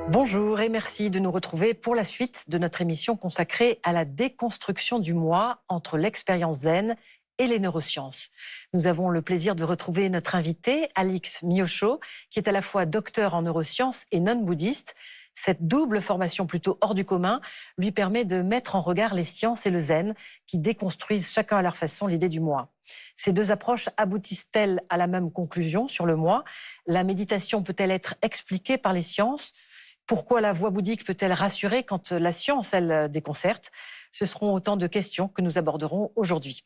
Bonjour et merci de nous retrouver pour la suite de notre émission consacrée à la déconstruction du moi entre l'expérience zen et les neurosciences. Nous avons le plaisir de retrouver notre invité, Alix Miauchaud, qui est à la fois docteur en neurosciences et non-bouddhiste. Cette double formation plutôt hors du commun lui permet de mettre en regard les sciences et le zen qui déconstruisent chacun à leur façon l'idée du moi. Ces deux approches aboutissent-elles à la même conclusion sur le moi? La méditation peut-elle être expliquée par les sciences? Pourquoi la voie bouddhique peut-elle rassurer quand la science, elle, déconcerte? Ce seront autant de questions que nous aborderons aujourd'hui.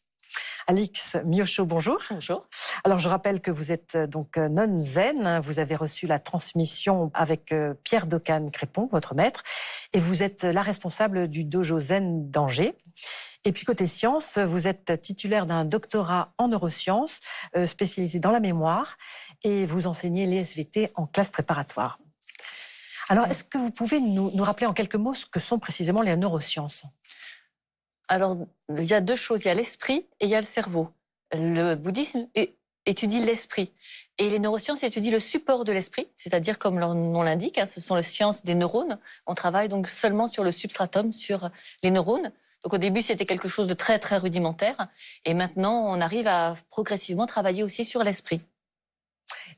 Alix Miauchaud, bonjour. Bonjour. Alors, je rappelle que vous êtes donc nonne zen. Vous avez reçu la transmission avec Pierre Docane-Crépon, votre maître, et vous êtes la responsable du dojo zen d'Angers. Et puis, côté sciences, vous êtes titulaire d'un doctorat en neurosciences, spécialisé dans la mémoire, et vous enseignez les SVT en classe préparatoire. Alors, est-ce que vous pouvez nous rappeler en quelques mots ce que sont précisément les neurosciences? Alors, il y a deux choses. Il y a l'esprit et il y a le cerveau. Le bouddhisme étudie l'esprit. Et les neurosciences étudient le support de l'esprit, c'est-à-dire, comme leur nom l'indique, ce sont les sciences des neurones. On travaille donc seulement sur le substratum, sur les neurones. Donc, au début, c'était quelque chose de très, très rudimentaire. Et maintenant, on arrive à progressivement travailler aussi sur l'esprit.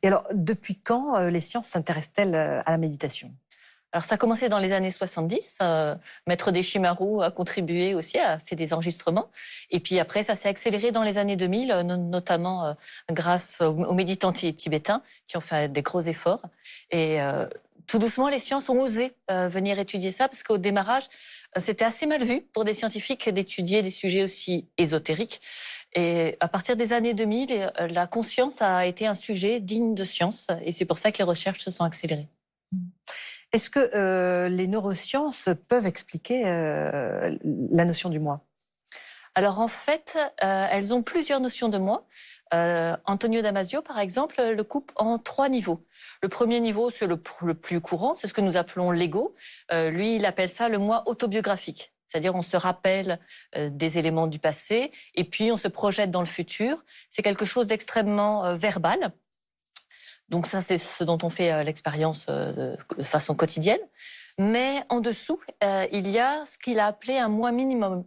Et alors, depuis quand les sciences s'intéressent-elles à la méditation? Alors, ça a commencé dans les années 70. Maître Deshimaru a contribué aussi, a fait des enregistrements. Et puis après, ça s'est accéléré dans les années 2000, notamment grâce aux méditants tibétains qui ont fait des gros efforts. Et tout doucement, les sciences ont osé venir étudier ça parce qu'au démarrage, c'était assez mal vu pour des scientifiques d'étudier des sujets aussi ésotériques. Et à partir des années 2000, la conscience a été un sujet digne de science. Et c'est pour ça que les recherches se sont accélérées. Est-ce que les neurosciences peuvent expliquer la notion du moi? Alors en fait, elles ont plusieurs notions de moi. Antonio Damasio, par exemple, le coupe en 3 niveaux. Le premier niveau, c'est le plus courant, c'est ce que nous appelons l'ego. Lui, il appelle ça le moi autobiographique. C'est-à-dire on se rappelle des éléments du passé et puis on se projette dans le futur. C'est quelque chose d'extrêmement verbal. Donc ça, c'est ce dont on fait l'expérience de façon quotidienne. Mais en dessous, il y a ce qu'il a appelé un moi minimum.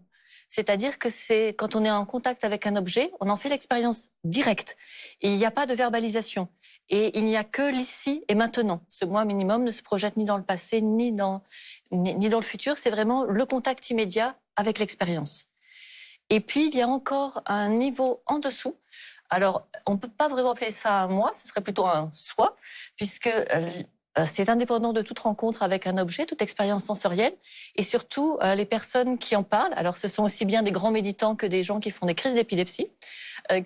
C'est-à-dire que c'est quand on est en contact avec un objet, on en fait l'expérience directe. Et il n'y a pas de verbalisation. Et il n'y a que l'ici et maintenant. Ce moi minimum ne se projette ni dans le passé, ni dans le futur. C'est vraiment le contact immédiat avec l'expérience. Et puis, il y a encore un niveau en dessous. Alors, on ne peut pas vraiment appeler ça un moi, ce serait plutôt un soi, puisque c'est indépendant de toute rencontre avec un objet, toute expérience sensorielle, et surtout les personnes qui en parlent. Alors, ce sont aussi bien des grands méditants que des gens qui font des crises d'épilepsie,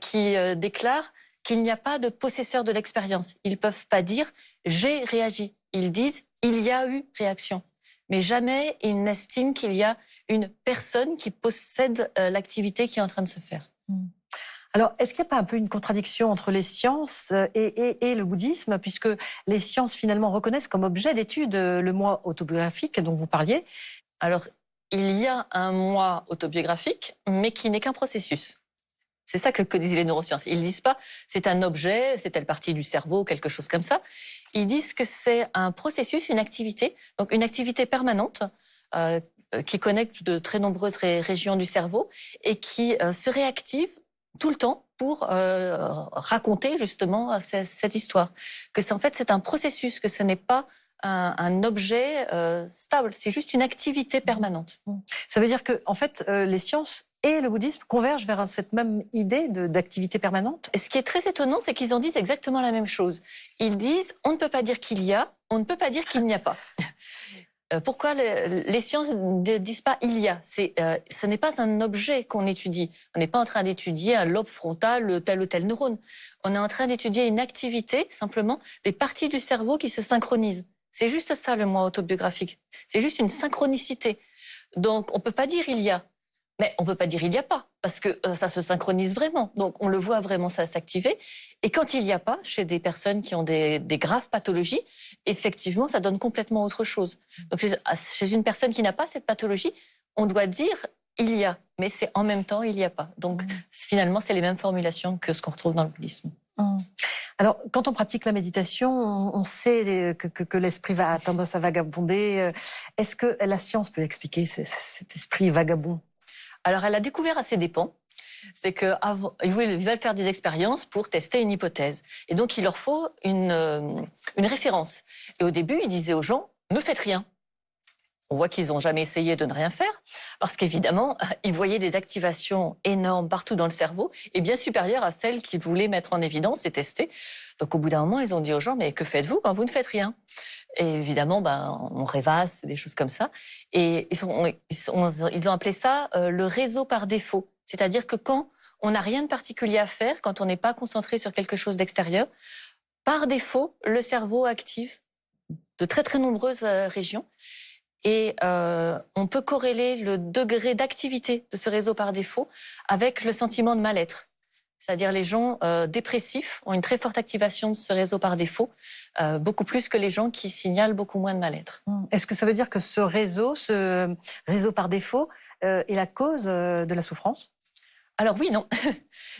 qui déclarent qu'il n'y a pas de possesseur de l'expérience. Ils ne peuvent pas dire « j'ai réagi ». Ils disent « il y a eu réaction ». Mais jamais ils n'estiment qu'il y a une personne qui possède l'activité qui est en train de se faire. Alors, est-ce qu'il n'y a pas un peu une contradiction entre les sciences et le bouddhisme, puisque les sciences finalement reconnaissent comme objet d'étude le moi autobiographique dont vous parliez? Alors, il y a un moi autobiographique, mais qui n'est qu'un processus. C'est ça que disent les neurosciences. Ils ne disent pas c'est un objet, c'est telle partie du cerveau, quelque chose comme ça. Ils disent que c'est un processus, une activité, donc une activité permanente qui connecte de très nombreuses régions du cerveau et qui se réactive tout le temps pour raconter justement cette histoire. Que en fait, c'est un processus, que ce n'est pas un objet stable, c'est juste une activité permanente. Ça veut dire que, en fait, les sciences et le bouddhisme convergent vers cette même idée d'activité permanente? Et ce qui est très étonnant, c'est qu'ils en disent exactement la même chose. Ils disent on ne peut pas dire qu'il y a, on ne peut pas dire qu'il n'y a pas. Pourquoi les sciences ne disent pas il y a? Ce n'est pas un objet qu'on étudie. On n'est pas en train d'étudier un lobe frontal, tel ou tel neurone. On est en train d'étudier une activité, simplement, des parties du cerveau qui se synchronisent. C'est juste ça, le moi autobiographique. C'est juste une synchronicité. Donc, on ne peut pas dire il y a. Mais on ne peut pas dire il n'y a pas, parce que ça se synchronise vraiment. Donc, on le voit vraiment ça s'activer. Et quand il n'y a pas, chez des personnes qui ont des graves pathologies, effectivement, ça donne complètement autre chose. Donc, chez une personne qui n'a pas cette pathologie, on doit dire il y a, mais c'est en même temps il n'y a pas. Donc, finalement, c'est les mêmes formulations que ce qu'on retrouve dans le bouddhisme. Hum. Alors, quand on pratique la méditation, on sait que l'esprit a tendance à vagabonder. Est-ce que la science peut expliquer cet esprit vagabond? Alors, elle a découvert à ses dépens. C'est qu'ils veulent faire des expériences pour tester une hypothèse. Et donc, il leur faut une référence. Et au début, ils disaient aux gens, ne faites rien. On voit qu'ils n'ont jamais essayé de ne rien faire, parce qu'évidemment, ils voyaient des activations énormes partout dans le cerveau, et bien supérieures à celles qu'ils voulaient mettre en évidence et tester. Donc au bout d'un moment, ils ont dit aux gens, mais que faites-vous quand vous ne faites rien? Et évidemment, on rêvasse, des choses comme ça. Et ils ont appelé ça le réseau par défaut. C'est-à-dire que quand on n'a rien de particulier à faire, quand on n'est pas concentré sur quelque chose d'extérieur, par défaut, le cerveau active de très très nombreuses régions. Et on peut corréler le degré d'activité de ce réseau par défaut avec le sentiment de mal-être. C'est-à-dire les gens dépressifs ont une très forte activation de ce réseau par défaut, beaucoup plus que les gens qui signalent beaucoup moins de mal-être. Est-ce que ça veut dire que ce réseau par défaut, est la cause de la souffrance? Alors oui, non.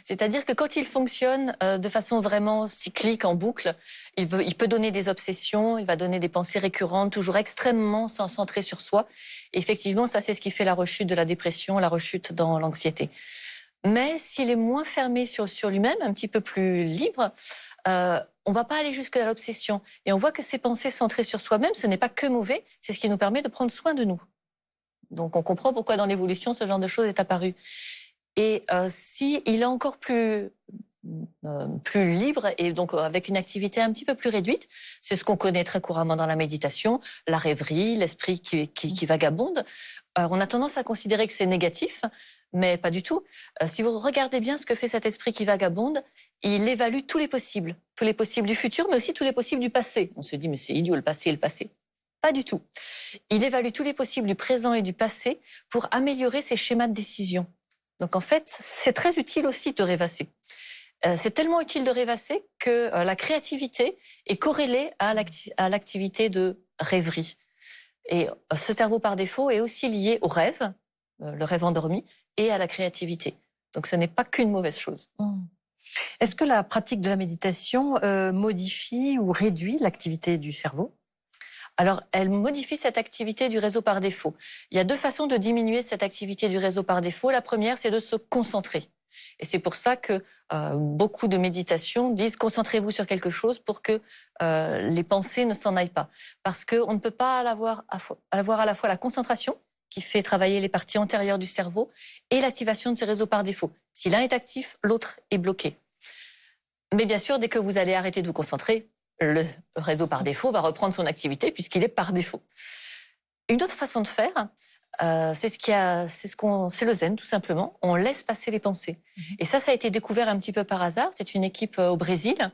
C'est-à-dire que quand il fonctionne de façon vraiment cyclique, en boucle, il peut donner des obsessions, il va donner des pensées récurrentes, toujours extrêmement centrées sur soi. Et effectivement, ça, c'est ce qui fait la rechute de la dépression, la rechute dans l'anxiété. Mais s'il est moins fermé sur lui-même, un petit peu plus libre, on va pas aller jusqu'à l'obsession. Et on voit que ces pensées centrées sur soi-même, ce n'est pas que mauvais, c'est ce qui nous permet de prendre soin de nous. Donc on comprend pourquoi dans l'évolution, ce genre de choses est apparu. Et si il est encore plus libre et donc avec une activité un petit peu plus réduite, c'est ce qu'on connaît très couramment dans la méditation, la rêverie, l'esprit qui vagabonde. On a tendance à considérer que c'est négatif, mais pas du tout. Si vous regardez bien ce que fait cet esprit qui vagabonde, il évalue tous les possibles du futur, mais aussi tous les possibles du passé. On se dit, mais c'est idiot, le passé est le passé. Pas du tout. Il évalue tous les possibles du présent et du passé pour améliorer ses schémas de décision. Donc en fait, c'est très utile aussi de rêvasser. C'est tellement utile de rêvasser que la créativité est corrélée à l'activité de rêverie. Et ce cerveau par défaut est aussi lié au rêve, le rêve endormi, et à la créativité. Donc ce n'est pas qu'une mauvaise chose. Est-ce que la pratique de la méditation modifie ou réduit l'activité du cerveau? Alors, elle modifie cette activité du réseau par défaut. Il y a deux façons de diminuer cette activité du réseau par défaut. La première, c'est de se concentrer. Et c'est pour ça que beaucoup de méditations disent concentrez-vous sur quelque chose pour que les pensées ne s'en aillent pas. Parce qu'on ne peut pas avoir à la fois la concentration, qui fait travailler les parties antérieures du cerveau, et l'activation de ce réseau par défaut. Si l'un est actif, l'autre est bloqué. Mais bien sûr, dès que vous allez arrêter de vous concentrer, le réseau par défaut va reprendre son activité puisqu'il est par défaut. Une autre façon de faire, c'est le zen tout simplement. On laisse passer les pensées. Et ça a été découvert un petit peu par hasard. C'est une équipe au Brésil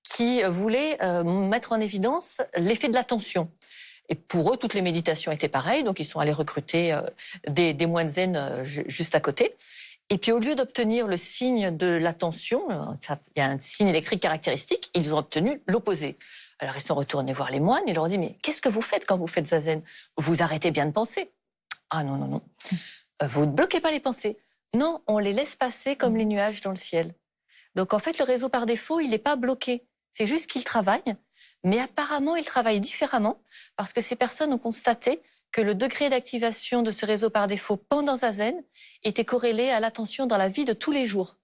qui voulait mettre en évidence l'effet de l'attention. Et pour eux, toutes les méditations étaient pareilles, donc ils sont allés recruter des moines zen juste à côté. Et puis au lieu d'obtenir le signe de l'attention, il y a un signe électrique caractéristique, ils ont obtenu l'opposé. Alors ils sont retournés voir les moines et leur ont dit « Mais qu'est-ce que vous faites quand vous faites zazen? Vous arrêtez bien de penser. » Ah non, non, non. Vous ne bloquez pas les pensées. Non, on les laisse passer comme les nuages dans le ciel. Donc en fait, le réseau par défaut, il n'est pas bloqué. C'est juste qu'il travaille, mais apparemment, il travaille différemment parce que ces personnes ont constaté que le degré d'activation de ce réseau par défaut pendant zazen était corrélé à l'attention dans la vie de tous les jours.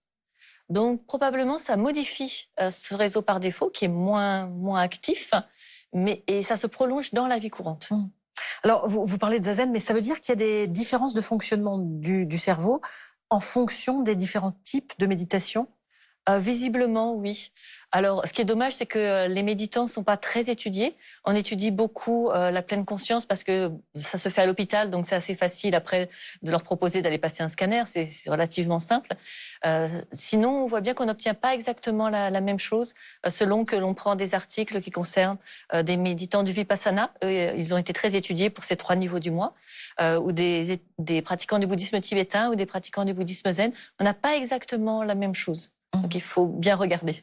Donc probablement ça modifie ce réseau par défaut qui est moins actif, et ça se prolonge dans la vie courante. Alors vous parlez de zazen, mais ça veut dire qu'il y a des différences de fonctionnement du cerveau en fonction des différents types de méditation? Visiblement, oui. Alors, ce qui est dommage, c'est que les méditants ne sont pas très étudiés. On étudie beaucoup la pleine conscience parce que ça se fait à l'hôpital, donc c'est assez facile après de leur proposer d'aller passer un scanner. C'est relativement simple. Sinon, on voit bien qu'on n'obtient pas exactement la même chose selon que l'on prend des articles qui concernent des méditants du Vipassana. Ils ont été très étudiés pour ces 3 niveaux du moi, ou des pratiquants du bouddhisme tibétain ou des pratiquants du bouddhisme zen. On n'a pas exactement la même chose. Donc il faut bien regarder.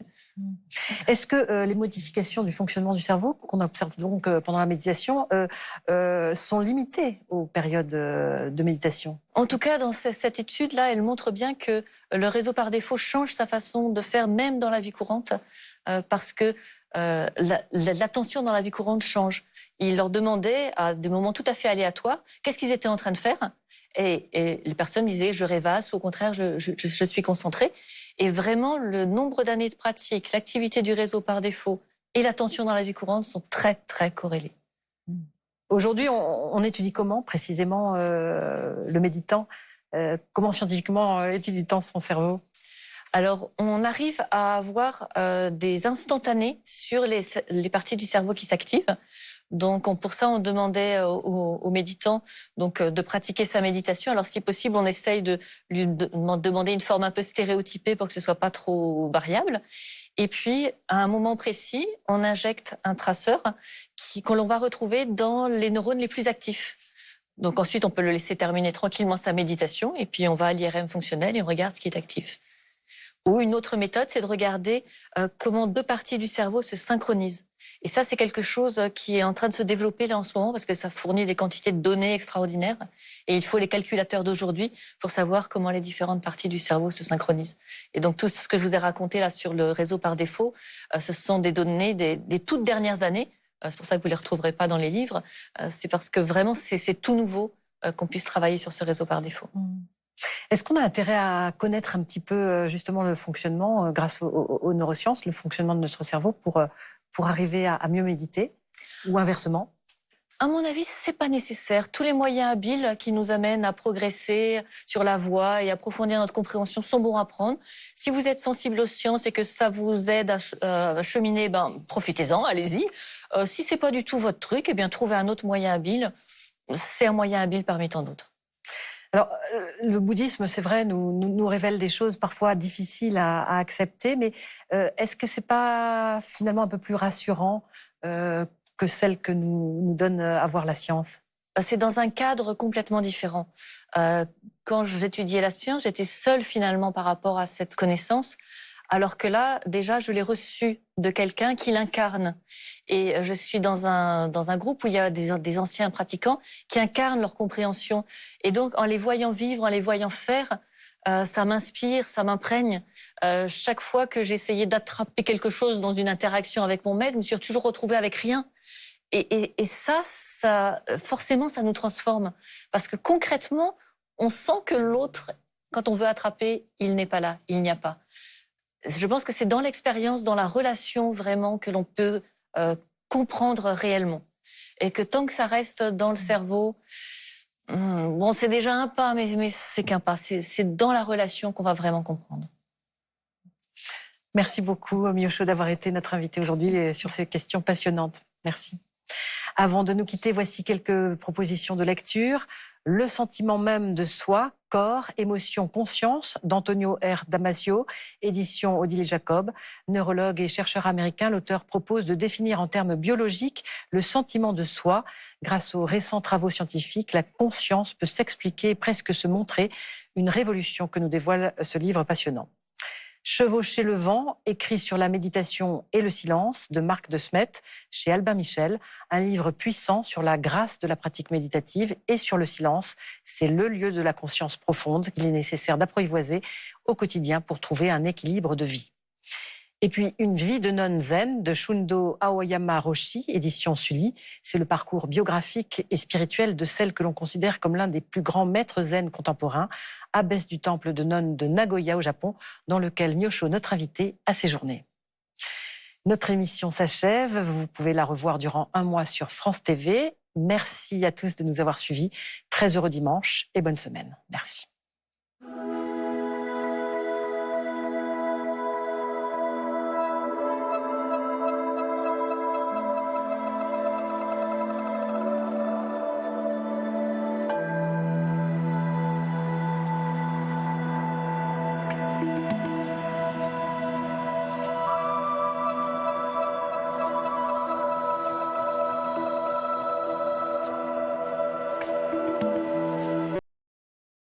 Est-ce que les modifications du fonctionnement du cerveau qu'on observe donc pendant la méditation sont limitées aux périodes de méditation? En tout cas, dans cette étude-là, elle montre bien que le réseau par défaut change sa façon de faire, même dans la vie courante, parce que l'attention dans la vie courante change. Il leur demandait, à des moments tout à fait aléatoires, qu'est-ce qu'ils étaient en train de faire. Et les personnes disaient, je rêvasse, ou au contraire, je suis concentrée. Et vraiment, le nombre d'années de pratique, l'activité du réseau par défaut et l'attention dans la vie courante sont très, très corrélés. Aujourd'hui, on étudie comment précisément le méditant? Comment scientifiquement étudie-t-on son cerveau? Alors, on arrive à avoir des instantanés sur les parties du cerveau qui s'activent. Donc, pour ça, on demandait aux méditants de pratiquer sa méditation. Alors, si possible, on essaye de lui demander une forme un peu stéréotypée pour que ce soit pas trop variable. Et puis, à un moment précis, on injecte un traceur que l'on va retrouver dans les neurones les plus actifs. Donc, ensuite, on peut le laisser terminer tranquillement sa méditation. Et puis, on va à l'IRM fonctionnel et on regarde ce qui est actif. Ou une autre méthode, c'est de regarder comment deux parties du cerveau se synchronisent. Et ça, c'est quelque chose qui est en train de se développer là en ce moment parce que ça fournit des quantités de données extraordinaires. Et il faut les calculateurs d'aujourd'hui pour savoir comment les différentes parties du cerveau se synchronisent. Et donc, tout ce que je vous ai raconté là sur le réseau par défaut, ce sont des données des toutes dernières années. C'est pour ça que vous ne les retrouverez pas dans les livres. C'est parce que vraiment, c'est tout nouveau qu'on puisse travailler sur ce réseau par défaut. Est-ce qu'on a intérêt à connaître un petit peu justement le fonctionnement, grâce aux neurosciences, le fonctionnement de notre cerveau pour arriver à mieux méditer ou inversement? À mon avis, c'est pas nécessaire. Tous les moyens habiles qui nous amènent à progresser sur la voie et approfondir notre compréhension sont bons à prendre. Si vous êtes sensible aux sciences et que ça vous aide à cheminer, profitez-en, allez-y. Si c'est pas du tout votre truc, eh bien trouvez un autre moyen habile. C'est un moyen habile parmi tant d'autres. Alors, le bouddhisme, c'est vrai, nous révèle des choses parfois difficiles à accepter, mais est-ce que c'est pas finalement un peu plus rassurant que celle que nous donne à voir la science? C'est dans un cadre complètement différent. Quand j'étudiais la science, j'étais seule finalement par rapport à cette connaissance, alors que là, déjà, je l'ai reçue de quelqu'un qui l'incarne. Et je suis dans un groupe où il y a des anciens pratiquants qui incarnent leur compréhension. Et donc, en les voyant vivre, en les voyant faire, ça m'inspire, ça m'imprègne. Chaque fois que j'essayais d'attraper quelque chose dans une interaction avec mon maître, je me suis toujours retrouvée avec rien. Et ça, forcément, ça nous transforme. Parce que concrètement, on sent que l'autre, quand on veut attraper, il n'est pas là, il n'y a pas. Je pense que c'est dans l'expérience, dans la relation vraiment que l'on peut comprendre réellement. Et que tant que ça reste dans le cerveau, bon, c'est déjà un pas, mais c'est qu'un pas. C'est dans la relation qu'on va vraiment comprendre. Merci beaucoup, Miyoshō, d'avoir été notre invité aujourd'hui sur ces questions passionnantes. Merci. Avant de nous quitter, voici quelques propositions de lecture. Le sentiment même de soi, corps, émotion, conscience, d'Antonio R. Damasio, édition Odile Jacob. Neurologue et chercheur américain, l'auteur propose de définir en termes biologiques le sentiment de soi. Grâce aux récents travaux scientifiques, la conscience peut s'expliquer et presque se montrer, une révolution que nous dévoile ce livre passionnant. Chevaucher le vent, écrit sur la méditation et le silence, de Marc de Smet, chez Albin Michel, un livre puissant sur la grâce de la pratique méditative et sur le silence. C'est le lieu de la conscience profonde qu'il est nécessaire d'apprivoiser au quotidien pour trouver un équilibre de vie. Et puis, Une vie de nonne zen de Shundo Aoyama Roshi, édition Sully. C'est le parcours biographique et spirituel de celle que l'on considère comme l'un des plus grands maîtres zen contemporains, abbesse du temple de nonnes de Nagoya au Japon, dans lequel Miyoshō, notre invité, a séjourné. Notre émission s'achève. Vous pouvez la revoir durant un mois sur France TV. Merci à tous de nous avoir suivis. Très heureux dimanche et bonne semaine. Merci.